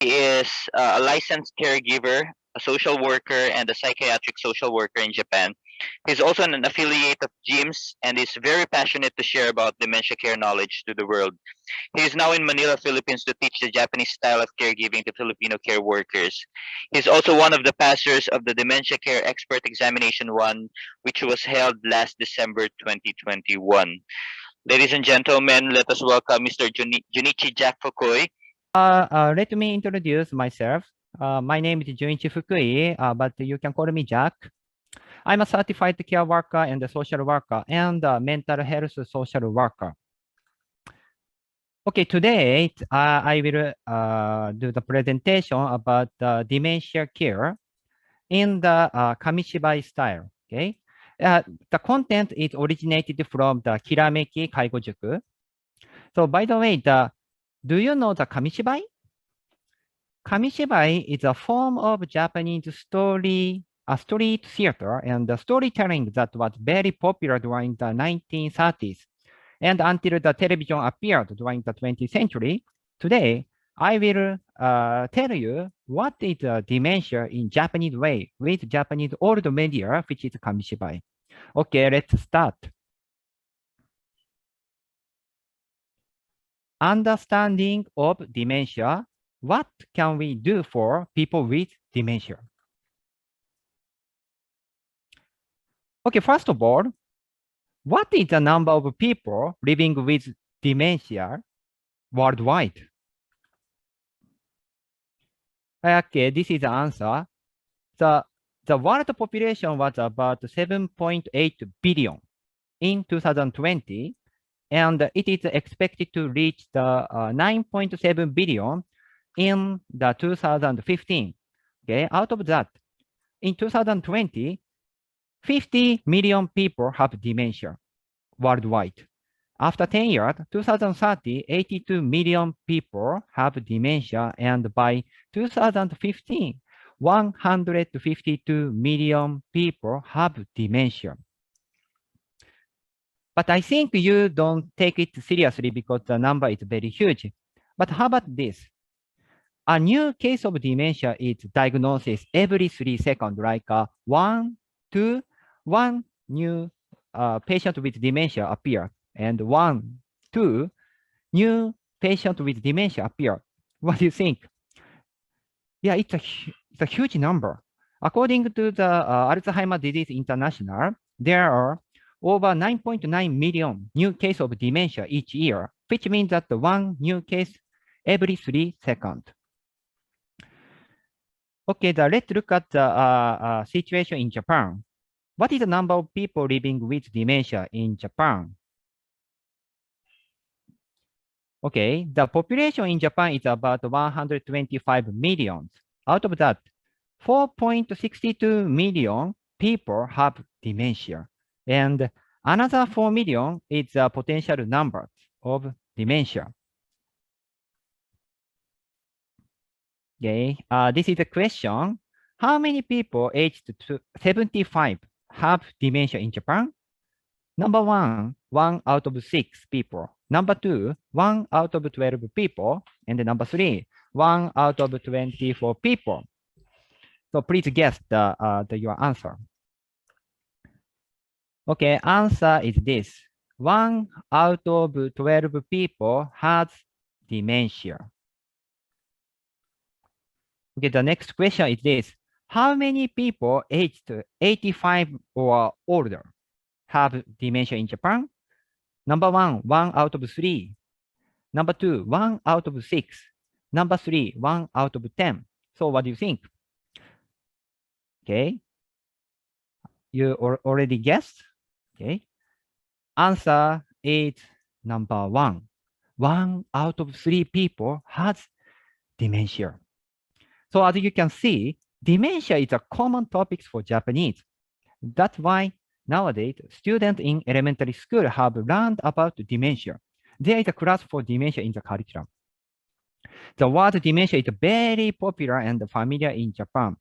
is a licensed caregiver, a social worker, and a psychiatric social worker in Japan. He's also an affiliate of GYMS and is very passionate to share about dementia care knowledge to the world. He is now in Manila, Philippines to teach the Japanese style of caregiving to Filipino care workers. He's also one of the passers of the Dementia Care Expert Examination 1, which was held last December 2021. Ladies and gentlemen, let us welcome Mr. Junichi Jack Fukui. Let me introduce myself. My name is Junichi Fukui, but you can call me Jack. I'm a certified care worker and a social worker and a mental health social worker. Okay, today I will do the presentation about dementia care in the Kamishibai style. Okay, the content is originated from the Kirameki Kaigo Juku. So by the way, do you know the Kamishibai? Kamishibai is a form of Japanese street theater and storytelling that was very popular during the 1930s and until the television appeared during the 20th century. Today, I will tell you what is dementia in Japanese way with Japanese old media, which is Kamishibai. Okay, let's start. Understanding of dementia. What can we do for people with dementia? Okay, first of all, what is the number of people living with dementia worldwide? Okay, this is the answer. The world population was about 7.8 billion in 2020, and it is expected to reach the 9.7 billion in the 2015. Okay, out of that, in 2020, 50 million people have dementia worldwide. After 10 years, 2030, 82 million people have dementia, and by 2015, 152 million people have dementia. But I think you don't take it seriously because the number is very huge. But how about this? A new case of dementia is diagnosed every 3 seconds, like one new patient with dementia appear, and 2 new patient with dementia appear. What do you think? Yeah, it's a huge number. According to the Alzheimer's Disease International, there are over 9.9 million new cases of dementia each year, which means that one new case every 3 seconds. Okay, let's look at the situation in Japan. What is the number of people living with dementia in Japan? Okay, the population in Japan is about 125 million. Out of that, 4.62 million people have dementia, and another 4 million is the potential number of dementia. Okay, this is a question. How many people aged 75 have dementia in Japan? Number 1, 1 out of 6 people. Number 2, 1 out of 12 people. And number 3, 1 out of 24 people. So please guess your answer. Okay, answer is this. 1 out of 12 people has dementia. Okay, the next question is this. How many people aged 85 or older have dementia in Japan? Number 1, 1 out of 3. Number 2, 1 out of 6. Number 3, 1 out of 10. So what do you think? Okay. You already guessed? Okay. Answer is number 1. 1 out of 3 people has dementia. So as you can see, dementia is a common topic for Japanese. That's why nowadays, students in elementary school have learned about dementia. There is a class for dementia in the curriculum. The word dementia is very popular and familiar in Japan.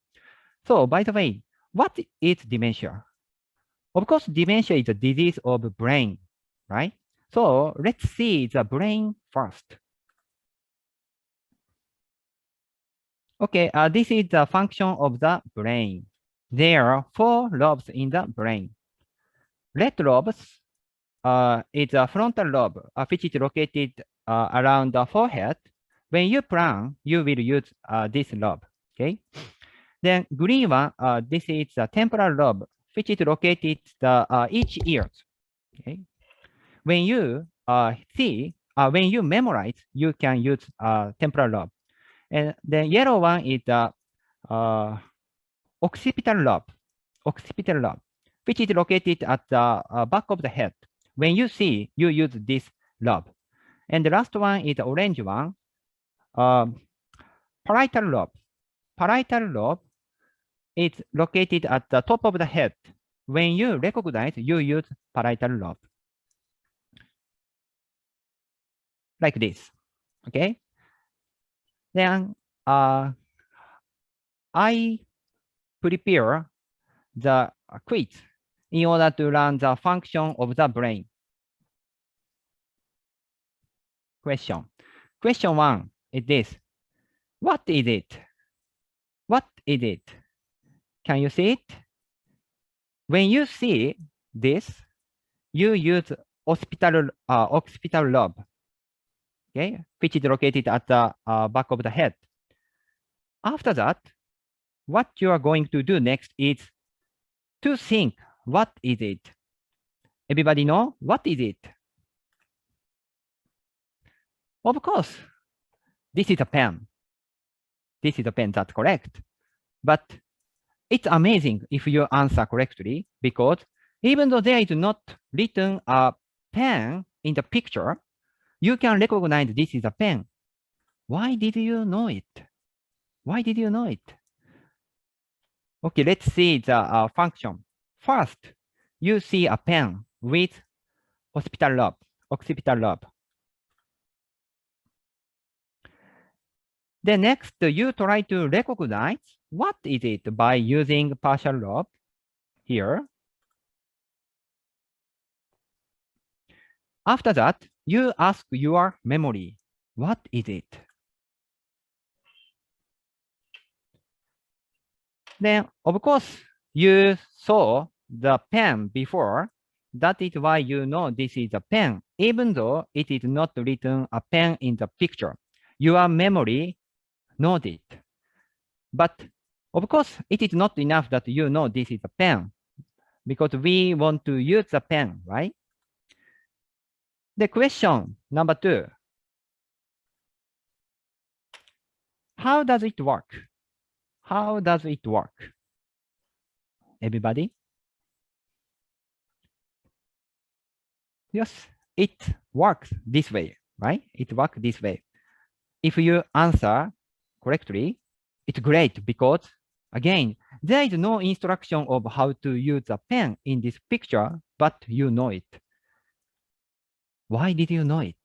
So by the way, what is dementia? Of course, dementia is a disease of the brain, right? So let's see the brain first. Okay, this is the function of the brain. There are 4 lobes in the brain. Red lobes is a frontal lobe, which is located around the forehead. When you plan, you will use this lobe. Okay. Then green one, this is the temporal lobe, which is located each ear. Okay. When you when you memorize, you can use temporal lobe. And then yellow one is the occipital lobe, which is located at the back of the head. When you see, you use this lobe. And the last one is the orange one, parietal lobe. Parietal lobe is located at the top of the head. When you recognize, you use parietal lobe. Like this, okay? Then I prepare the quiz in order to learn the function of the brain. Question 1 is this. What is it? What is it? Can you see it? When you see this, you use occipital lobe, okay, which is located at the back of the head. After that, what you are going to do next is to think, what is it? Everybody know what is it? Of course, this is a pen. This is a pen, that's correct. But it's amazing if you answer correctly, because even though there is not written a pen in the picture, you can recognize this is a pen. Why did you know it? Why did you know it? Okay, let's see the function. First, you see a pen with occipital lobe. Then next, you try to recognize what is it by using partial lobe here. After that, you ask your memory, what is it? Then, of course, you saw the pen before. That is why you know this is a pen, even though it is not written a pen in the picture. Your memory knows it. But of course, it is not enough that you know this is a pen, because we want to use the pen, right? The question number 2. How does it work? How does it work? Everybody? Yes, it works this way, right? It works this way. If you answer correctly, it's great, because again, there is no instruction of how to use a pen in this picture, but you know it. Why did you know it?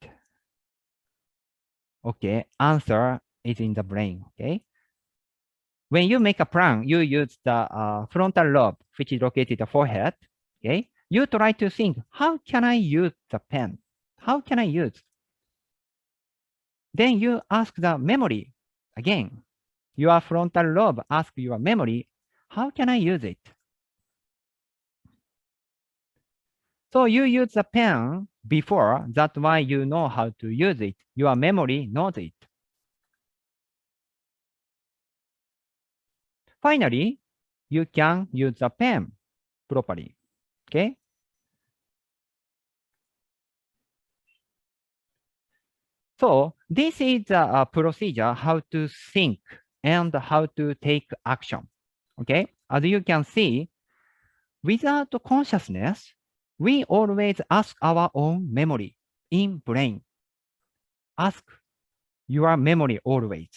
Okay, answer is in the brain, okay? When you make a plan, you use the frontal lobe, which is located in the forehead, okay? You try to think, how can I use the pen? How can I use? Then you ask the memory again. Your frontal lobe asks your memory, how can I use it? So you use the pen before, that's why you know how to use it. Your memory knows it. Finally, you can use the pen properly, okay? So this is a procedure how to think and how to take action, okay? As you can see, without consciousness, we always ask our own memory in brain. Ask your memory always.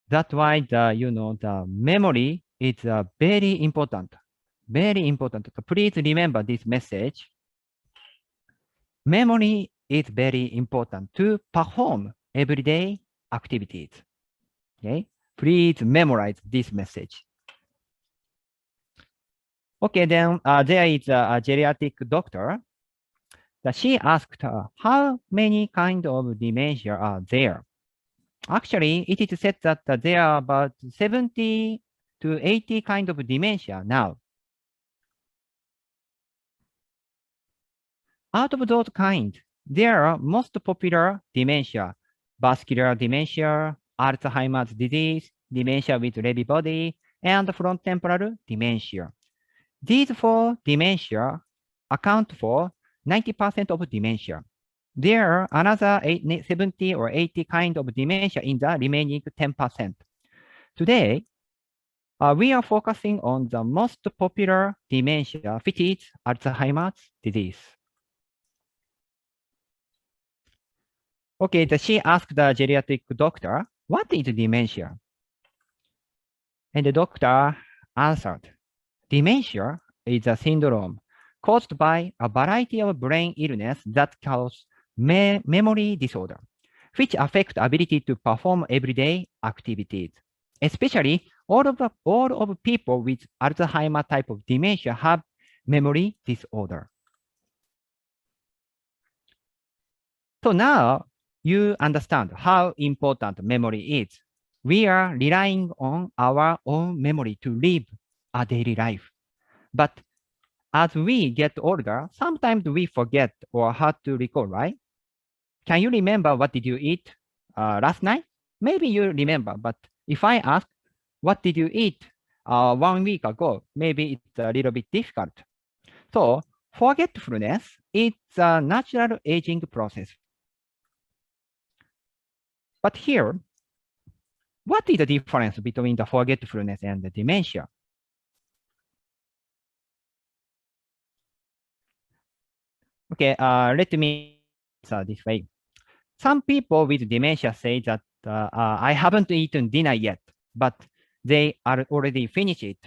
That's why the memory is very important. Very important. So please remember this message. Memory is very important to perform everyday activities. Okay, please memorize this message. Okay, then there is a geriatric doctor. She asked her, how many kinds of dementia are there? Actually, it is said that there are about 70 to 80 kind of dementia now. Out of those kind, there are most popular dementia, vascular dementia, Alzheimer's disease, dementia with Lewy body, and frontotemporal dementia. These four dementia account for 90% of dementia. There are another 70 or 80 kind of dementia in the remaining 10%. Today, we are focusing on the most popular dementia, which is Alzheimer's disease. Okay, she asked the geriatric doctor, what is dementia? And the doctor answered, dementia is a syndrome caused by a variety of brain illness that cause memory disorder, which affect ability to perform everyday activities. Especially all of people with Alzheimer type of dementia have memory disorder. So now you understand how important memory is. We are relying on our own memory to live a daily life. But as we get older, sometimes we forget or hard to recall, right? Can you remember what did you eat last night? Maybe you remember, but if I ask, what did you eat 1 week ago? Maybe it's a little bit difficult. So forgetfulness is a natural aging process. But here, what is the difference between the forgetfulness and the dementia? Okay, let me answer this way. Some people with dementia say that I haven't eaten dinner yet, but they are already finished it.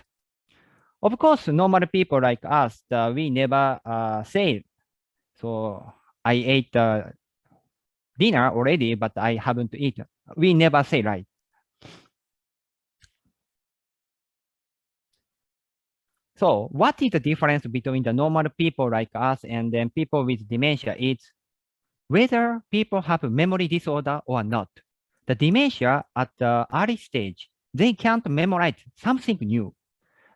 Of course, normal people like us, we never say, so I ate dinner already, but I haven't eaten. We never say, right? So what is the difference between the normal people like us and then people with dementia is whether people have memory disorder or not. The dementia at the early stage, they can't memorize something new.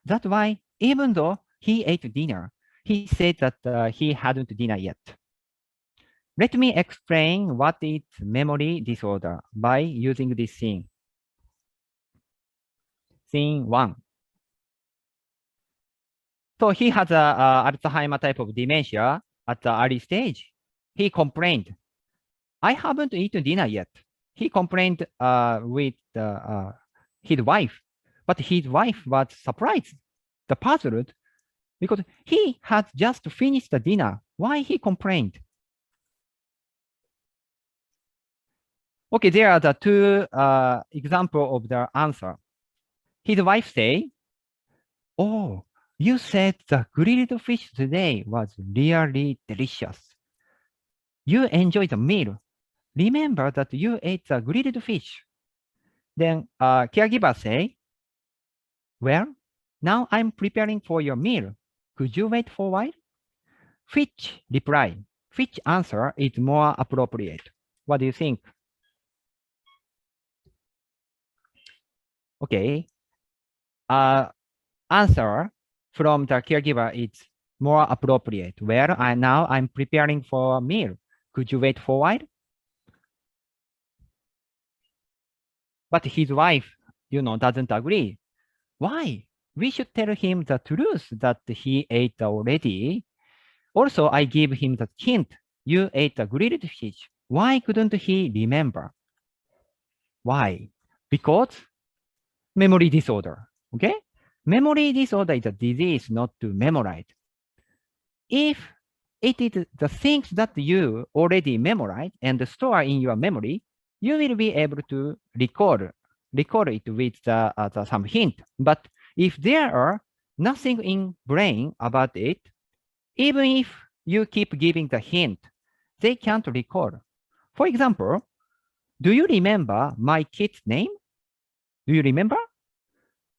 That's why even though he ate dinner, he said that he hadn't dinner yet. Let me explain what is memory disorder by using this scene. Scene 1. So he has a Alzheimer type of dementia at the early stage. He complained, I haven't eaten dinner yet. He complained with his wife, but his wife was surprised, puzzled, because he had just finished the dinner. Why he complained? Okay, there are the two examples of the answer. His wife say, oh, you said the grilled fish today was really delicious. You enjoyed the meal. Remember that you ate the grilled fish. Then caregiver say, well, now I'm preparing for your meal. Could you wait for a while? Which reply, which answer is more appropriate? What do you think? Okay. Answer from the caregiver is more appropriate. Well, now I'm preparing for a meal. Could you wait for a while? But his wife, doesn't agree. Why? We should tell him the truth that he ate already. Also, I give him the hint. You ate a grilled fish. Why couldn't he remember? Why? Because memory disorder. Okay? Memory disorder is a disease not to memorize. If it is the things that you already memorize and store in your memory, you will be able to recall it with some hint. But if there are nothing in brain about it, even if you keep giving the hint, they can't recall. For example, do you remember my kid's name? Do you remember?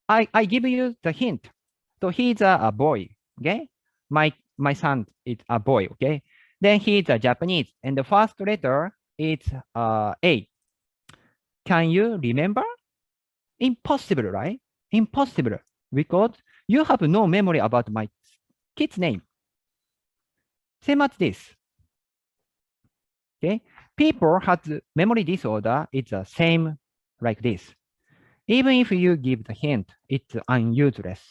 I give you the hint. So he's a boy, okay? My son is a boy, okay? Then he's a Japanese, and the first letter is A. Can you remember? Impossible, right? Impossible, because you have no memory about my kid's name. Same as this. Okay, people have memory disorder. It's the same like this. Even if you give the hint, it's unuseless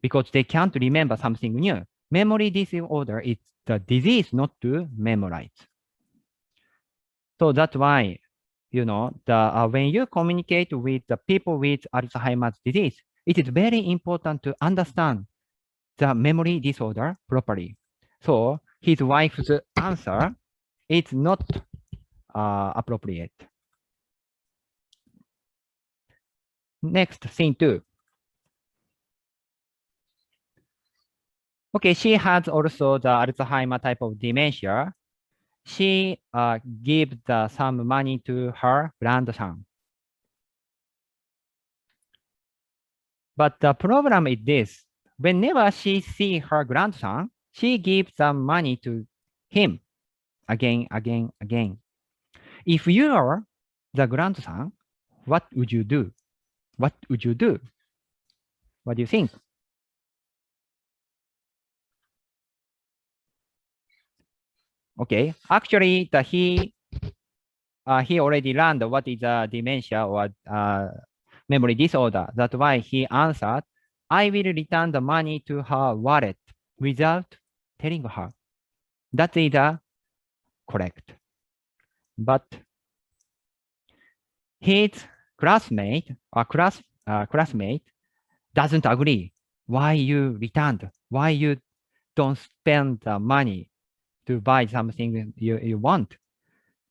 because they can't remember something new. Memory disorder is the disease not to memorize. So that's why, when you communicate with the people with Alzheimer's disease, it is very important to understand the memory disorder properly. So his wife's answer is not appropriate. Next, scene 2. Okay, she has also the Alzheimer type of dementia. She gives some money to her grandson. But the problem is this. Whenever she sees her grandson, she gives some money to him again. If you are the grandson, what would you do? What would you do? What do you think? Okay, actually, he already learned what is a dementia or memory disorder. That's why he answered, I will return the money to her wallet without telling her. That is correct. But his classmate doesn't agree. Why you returned? Why you don't spend the money to buy something you want?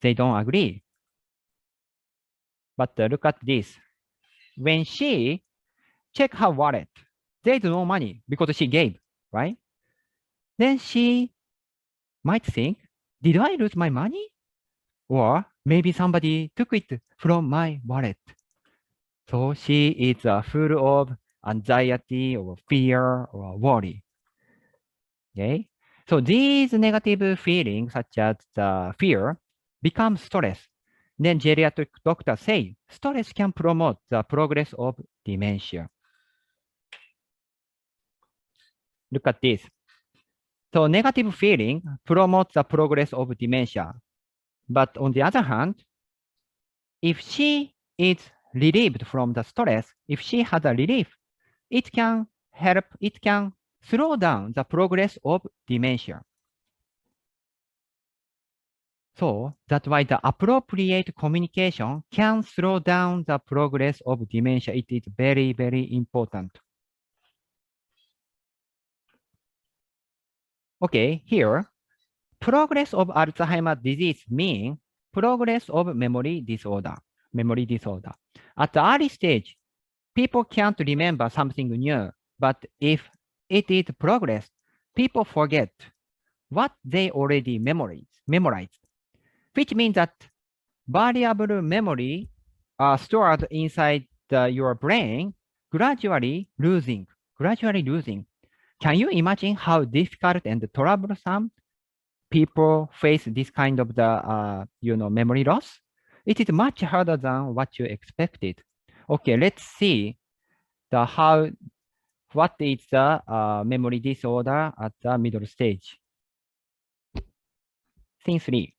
They don't agree. But look at this. When she check her wallet, there's no money because she gave, right? Then she might think, did I lose my money? Or maybe somebody took it from my wallet. So she is full of anxiety or fear or worry. Okay? So these negative feelings, such as fear, become stress. Then geriatric doctors say stress can promote the progress of dementia. Look at this. So negative feeling promotes the progress of dementia. But on the other hand, if she is relieved from the stress, if she has a relief, it can slow down the progress of dementia. So that's why the appropriate communication can slow down the progress of dementia. It is very, very important. Okay, here, progress of Alzheimer's disease means progress of memory disorder. At the early stage, people can't remember something new, but if it is progress, people forget what they already memorized, which means that variable memory are stored inside your brain, gradually losing. Can you imagine how difficult and troublesome people face this kind of memory loss? It is much harder than what you expected. Okay, let's see what is the memory disorder at the middle stage. Scene 3.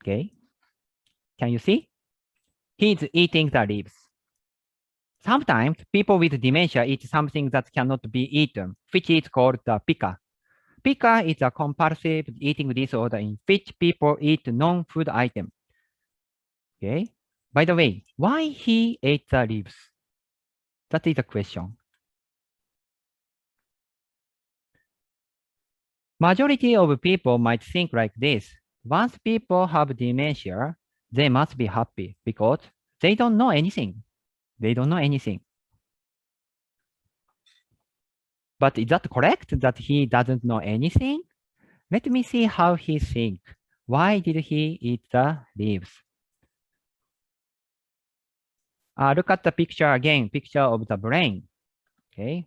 Okay, can you see? He's eating the leaves. Sometimes people with dementia eat something that cannot be eaten, which is called the Pika. Pika is a compulsive eating disorder in which people eat non-food items. Okay. By the way, why he ate the leaves? That is a question. Majority of people might think like this. Once people have dementia, they must be happy because they don't know anything. But is that correct that he doesn't know anything? Let me see how he thinks. Why did he eat the leaves? Look at the picture again, picture of the brain. Okay.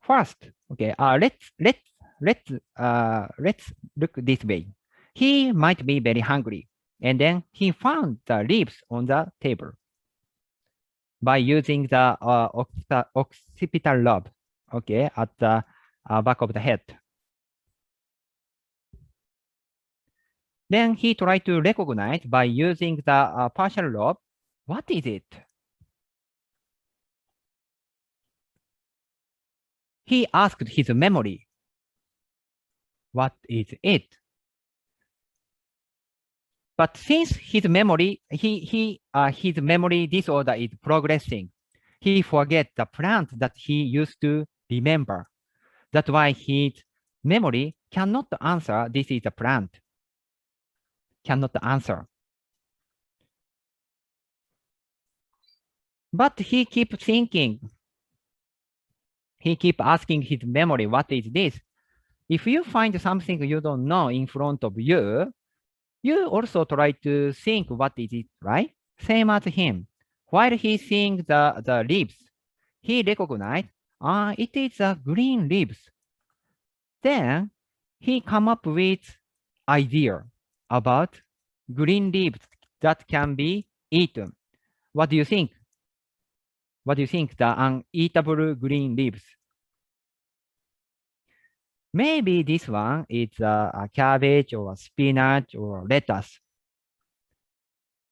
First, okay, let's let's look this way. He might be very hungry, and then he found the leaves on the table by using the occipital lobe, okay, at the back of the head. Then he tried to recognize by using the partial lobe. What is it? He asked his memory. What is it? But since his memory, his memory disorder is progressing, he forget the plant that he used to remember. That's why his memory cannot answer this is a plant. Cannot answer. But he keeps thinking. He keeps asking his memory, what is this? If you find something you don't know in front of you, you also try to think what is it, right? Same as him. While he seeing the leaves, he recognized, it is a green leaves. Then he come up with idea about green leaves that can be eaten. What do you think? What do you think the uneatable green leaves? Maybe this one is a cabbage or a spinach or lettuce.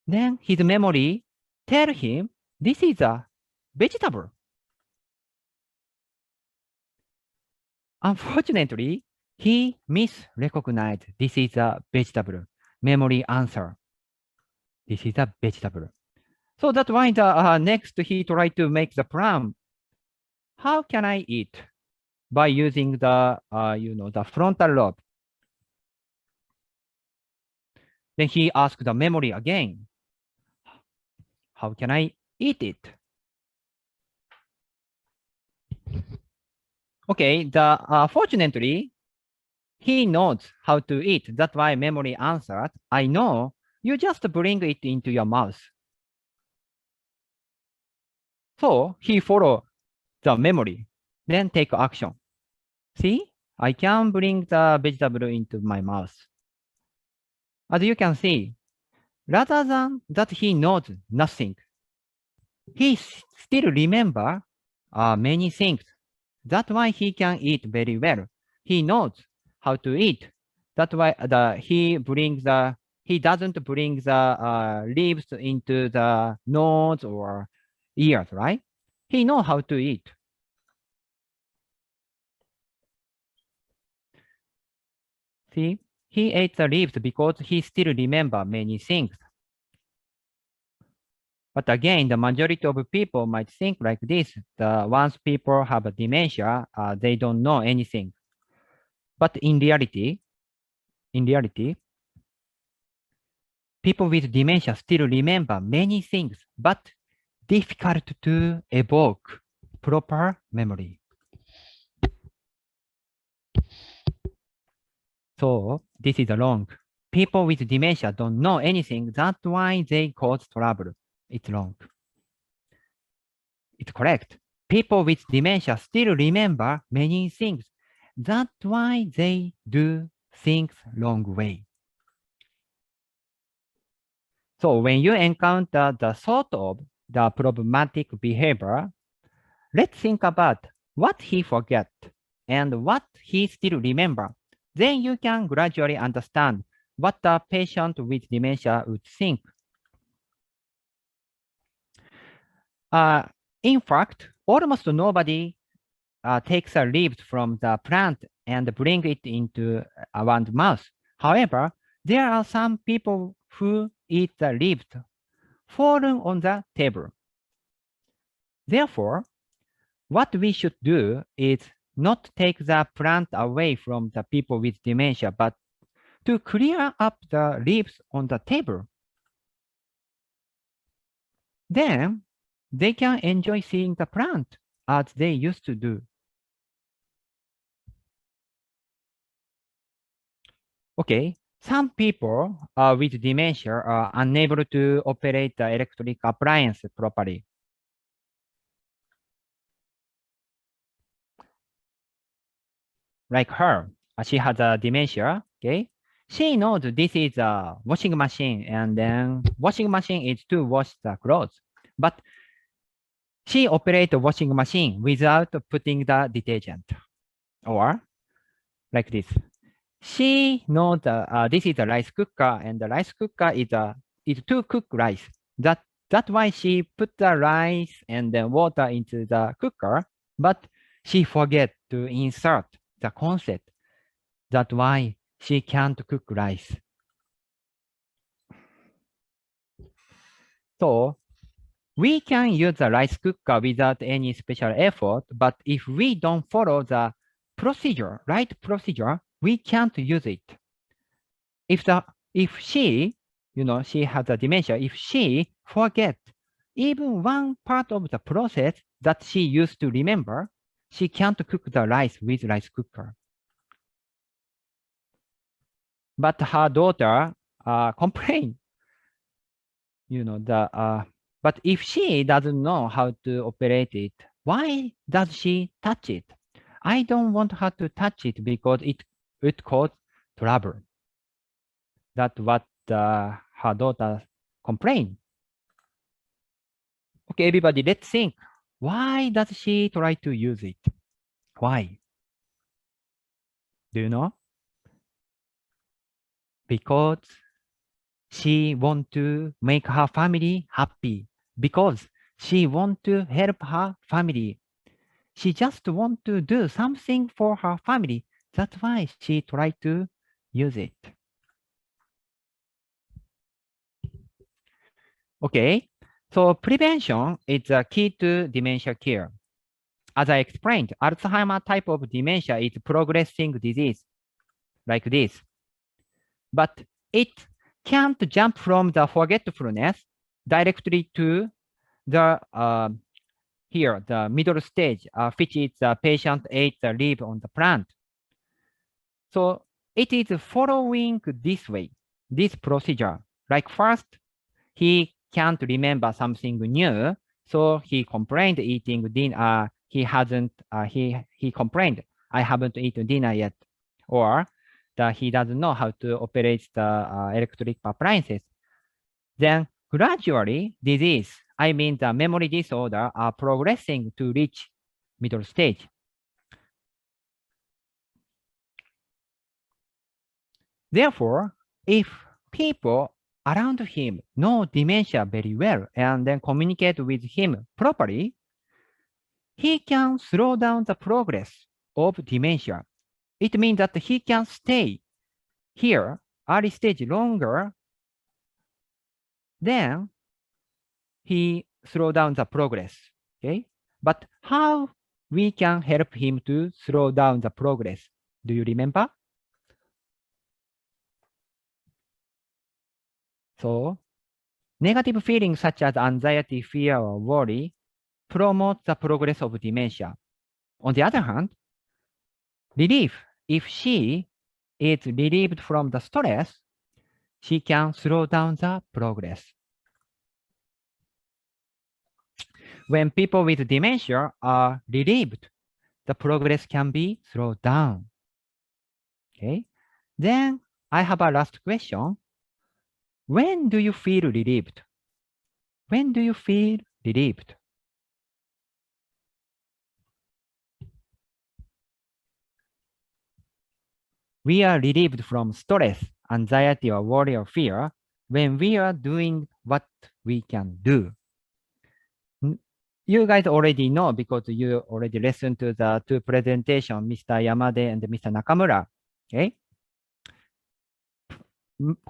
Then his memory tell him this is a vegetable. Unfortunately, he misrecognized this is a vegetable. Memory answer. This is a vegetable. So that's why the next he tried to make the plan. How can I eat? By using the the frontal lobe. Then he asked the memory again. How can I eat it? Okay, fortunately, he knows how to eat. That's why memory answered, I know, you just bring it into your mouth. So he followed the memory, then take action. See, I can bring the vegetable into my mouth. As you can see, rather than that he knows nothing, he still remember many things. That's why he can eat very well. He knows how to eat. That's why he doesn't bring the leaves into the nose or ears, right? He knows how to eat. See, he ate the leaves because he still remember many things. But again, the majority of people might think like this. Once people have a dementia, they don't know anything. But in reality, people with dementia still remember many things, but difficult to evoke proper memory. So this is wrong. People with dementia don't know anything. That's why they cause trouble. It's wrong. It's correct. People with dementia still remember many things. That's why they do things wrong way. So when you encounter the sort of the problematic behavior, let's think about what he forget and what he still remember. Then you can gradually understand what the patient with dementia would think. In fact, almost nobody takes a leaf from the plant and bring it into one's mouth. However, there are some people who eat the leaves fallen on the table. Therefore, what we should do is not take the plant away from the people with dementia, but to clear up the leaves on the table. Then they can enjoy seeing the plant as they used to do. Okay, some people with dementia are unable to operate the electric appliance properly. Like her, she has a dementia, okay? She knows this is a washing machine, and then washing machine is to wash the clothes. But she operates a washing machine without putting the detergent. Or like this. She knows this is a rice cooker, and the rice cooker is to cook rice. That's why she put the rice and then water into the cooker, but she forget to insert the concept. That's why she can't cook rice. So we can use the rice cooker without any special effort, but if we don't follow the procedure, right procedure, we can't use it. If she, she has a dementia, if she forgets even one part of the process that she used to remember, she can't cook the rice with rice cooker. But her daughter complained, but if she doesn't know how to operate it, why does she touch it? I don't want her to touch it because it would cause trouble. That's what her daughter complained. Okay, everybody, let's think. Why does she try to use it? Why? Do you know? Because she wants to make her family happy. Because she wants to help her family. She just wants to do something for her family. That's why she tried to use it. Okay, so prevention is the key to dementia care. As I explained, Alzheimer's type of dementia is progressing disease like this. But it can't jump from the forgetfulness directly to the here, the middle stage, which is the patient ate the leaf on the plant. So it is following this way, this procedure. Like first, he can't remember something new, so he complained eating dinner. He complained, I haven't eaten dinner yet, or that he doesn't know how to operate the electric appliances. Then gradually, disease, I mean the memory disorder, are progressing to reach middle stage. Therefore, if people around him know dementia very well and then communicate with him properly, he can slow down the progress of dementia. It means that he can stay here, early stage longer, then he slow down the progress, okay? But how we can help him to slow down the progress? Do you remember? So, negative feelings such as anxiety, fear, or worry promote the progress of dementia. On the other hand, relief, if she is relieved from the stress, she can slow down the progress. When people with dementia are relieved, the progress can be slowed down. Okay. Then I have a last question. When do you feel relieved? When do you feel relieved? We are relieved from stress, anxiety, or worry or fear when we are doing what we can do. You guys already know because you already listened to the two presentations, Mr. Yamade and Mr. Nakamura. Okay.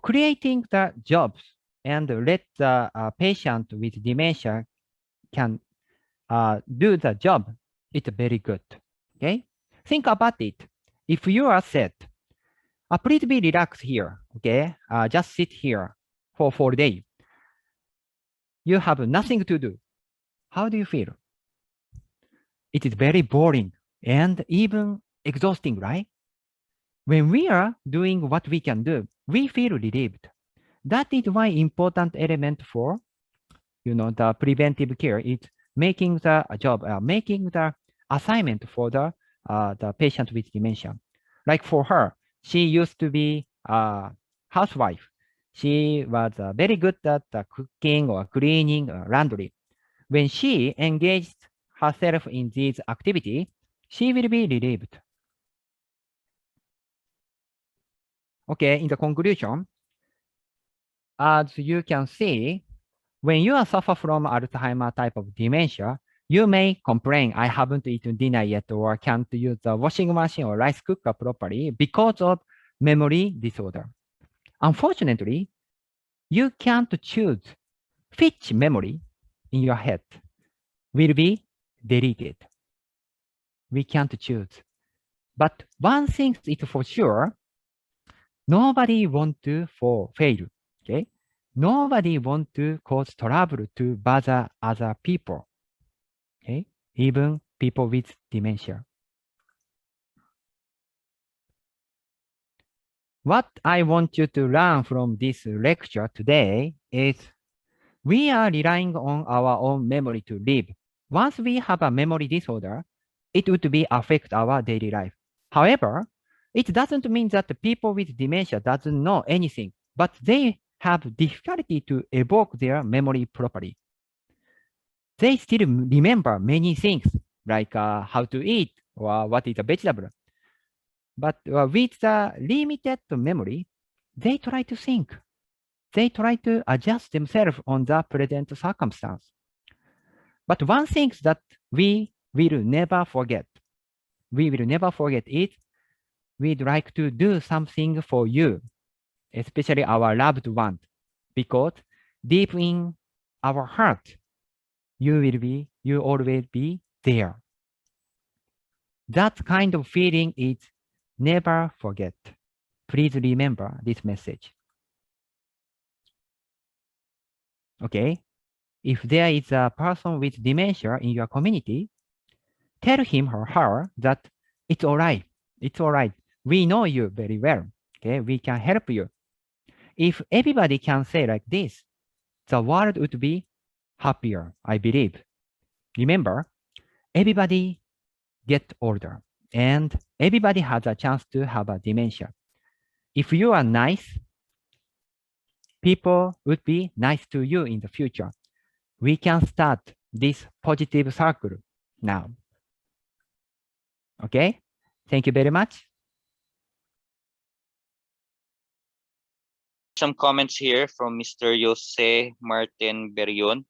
Creating the jobs and let the patient with dementia can do the job, it's very good. Okay. Think about it. If you are sad, please be relaxed here. Okay. Just sit here for 4 days. You have nothing to do. How do you feel? It is very boring and even exhausting, right? When we are doing what we can do, we feel relieved. That is why important element for, the preventive care is making the job, making the assignment for the patient with dementia. Like for her, she used to be a housewife. She was very good at cooking or cleaning or laundry. When she engaged herself in these activities, she will be relieved. Okay, in the conclusion, as you can see, when you suffer from Alzheimer type of dementia, you may complain, I haven't eaten dinner yet, or can't use the washing machine or rice cooker properly because of memory disorder. Unfortunately, you can't choose which memory in your head will be deleted. We can't choose. But one thing is for sure, nobody wants to fail, okay? Nobody wants to cause trouble to bother other people, okay? Even people with dementia. What I want you to learn from this lecture today is we are relying on our own memory to live. Once we have a memory disorder, it would be affect our daily life. However, it doesn't mean that the people with dementia doesn't know anything, but they have difficulty to evoke their memory properly. They still remember many things, like how to eat or what is a vegetable. But with the limited memory, they try to think. They try to adjust themselves on the present circumstance. But one thing that we will never forget is we'd like to do something for you, especially our loved ones, because deep in our heart, you always be there. That kind of feeling is never forget. Please remember this message. Okay? If there is a person with dementia in your community, tell him or her that it's all right. It's all right. We know you very well. Okay? We can help you. If everybody can say like this, the world would be happier, I believe. Remember, everybody get older and everybody has a chance to have a dementia. If you are nice, people would be nice to you in the future. We can start this positive circle now. Okay? Thank you very much. Some comments here from Mr. Jose Martin Berion.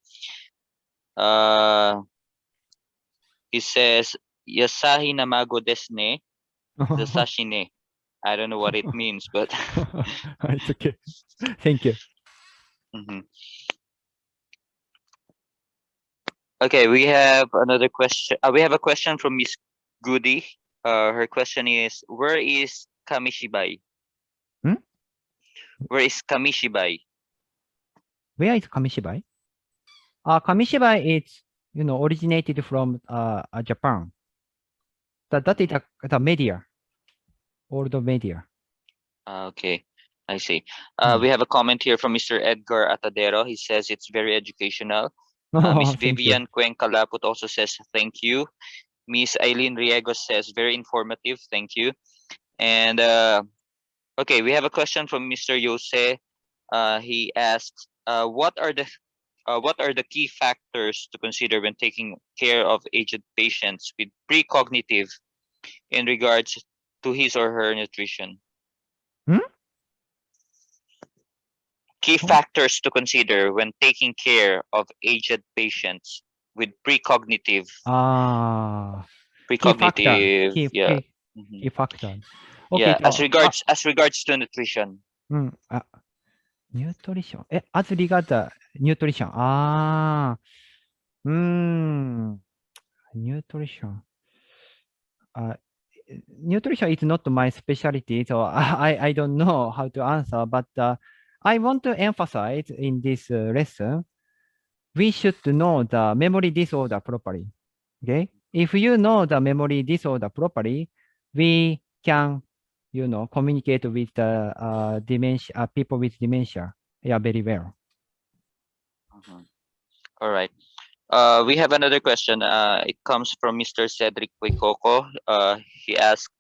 He says, Yasahi namago desu ne, Yasashi ne. I don't know what it means, but it's okay. Thank you. Okay, we have another question. We have a question from Miss Goody. Her question is, where is Kamishibai? Where is Kamishibai? Where is Kamishibai? Kamishibai is, originated from Japan. That is the media, old media. Okay, I see. We have a comment here from Mr. Edgar Atadero. He says it's very educational. Miss Vivian Cuenca-Laput also says thank you. Miss Eileen Riegos says very informative. Thank you. And okay, we have a question from Mr. Jose. He asks, what are the key factors to consider when taking care of aged patients with precognitive in regards to his or her nutrition? Key factors to consider when taking care of aged patients with precognitive. Key factor. Okay, yeah, as regards to nutrition. Nutrition. As regards nutrition. Nutrition. Nutrition is not my specialty, so I don't know how to answer, but I want to emphasize in this lesson, we should know the memory disorder properly. Okay? If you know the memory disorder properly, we can, communicate with the dementia, people with dementia, very well. All right. We have another question. It comes from Mr. Cedric Puicoco. He asked,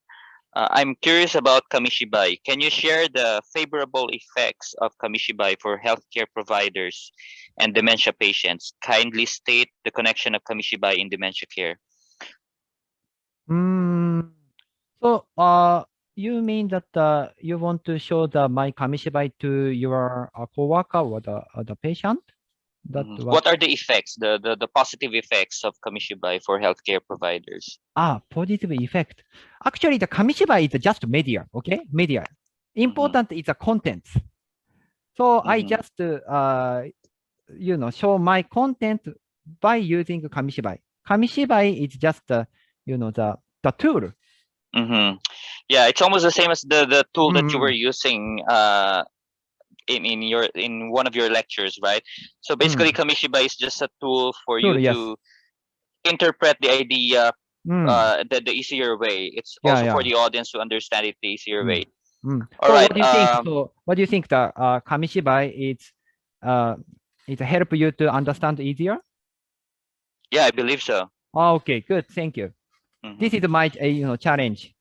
I'm curious about Kamishibai. Can you share the favorable effects of Kamishibai for healthcare providers and dementia patients? Kindly state the connection of Kamishibai in dementia care. So, you mean that you want to show my Kamishibai to your coworker or the patient? What are the effects, the positive effects of Kamishibai for healthcare providers? Positive effect. Actually, the Kamishibai is just media, okay? Media. Important is the content. So I just, show my content by using Kamishibai. Kamishibai is just, the tool. Yeah, it's almost the same as the tool that you were using in one of your lectures, right? So basically, Kamishibai is just a tool for you to interpret the idea the easier way. It's also for the audience to understand it the easier way. All right. What do you think the Kamishibai is help you to understand easier? Yeah, I believe so. Okay, good. Thank you. This is my challenge.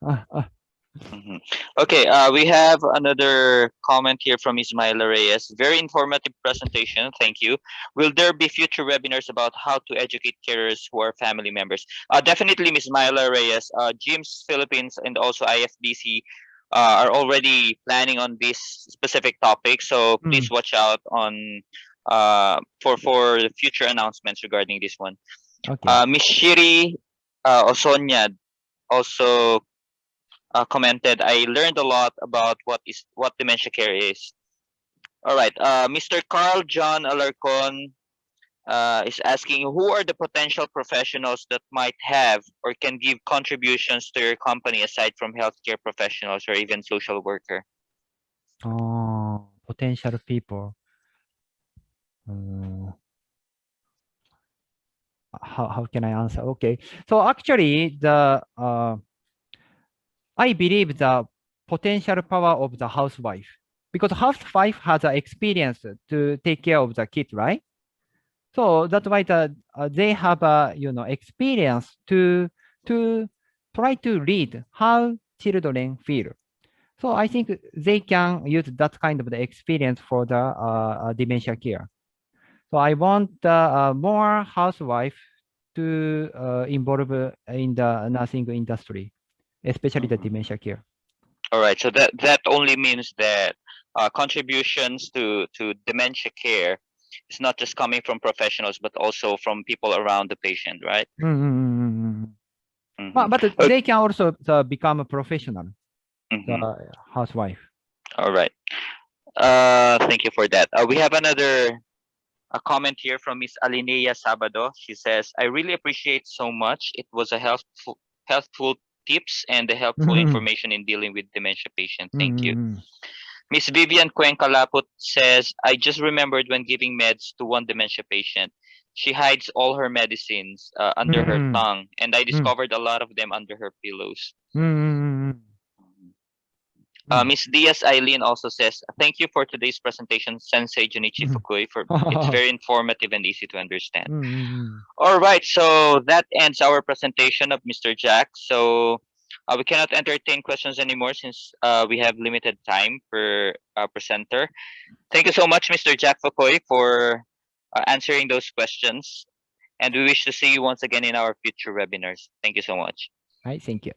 Okay, we have another comment here from Ismaila Reyes. Very informative presentation. Thank you. Will there be future webinars about how to educate carers who are family members? Definitely, Ms. Ismaila Reyes. GIMS Philippines and also IFBC are already planning on this specific topic. So please watch out on for the future announcements regarding this one. Okay. Ms. Shiri Osonya also commented, I learned a lot about what dementia care is. All right, Mr. Carl John Alarcon is asking, who are the potential professionals that might have or can give contributions to your company aside from healthcare professionals or even social worker? Potential people. How can I answer? Okay, so actually I believe the potential power of the housewife, because housewife has the experience to take care of the kids, right? So that's why they have a experience to try to read how children feel. So I think they can use that kind of the experience for the dementia care. So I want more housewife to involve in the nursing industry, especially the dementia care. All right, so that only means that contributions to dementia care is not just coming from professionals, but also from people around the patient, right? But they can also become a professional, housewife. All right. Thank you for that. We have another comment here from Miss Alinea Sabado. She says, I really appreciate so much. It was a helpful tips and the helpful information in dealing with dementia patients. Thank you. Miss Vivian Cuenca Laput says, I just remembered when giving meds to one dementia patient, she hides all her medicines under her tongue, and I discovered a lot of them under her pillows. Miss Diaz Eileen also says, thank you for today's presentation, Sensei Junichi Fukui. It's very informative and easy to understand. All right, so that ends our presentation of Mr. Jack. So we cannot entertain questions anymore since we have limited time per presenter. Thank you so much, Mr. Jack Fukui, for answering those questions. And we wish to see you once again in our future webinars. Thank you so much. Thank you.